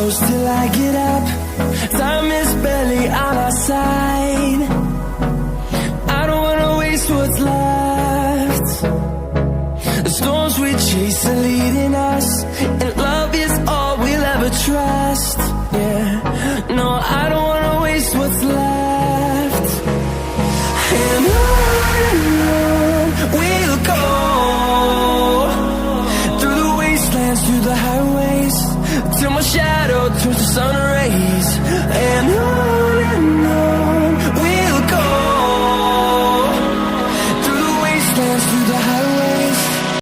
close till I get up. Time is barely on our side. I don't wanna waste what's left. The storms we chase are leading us, and love is all we'll ever trust. Yeah, no, I don't wanna waste what's left.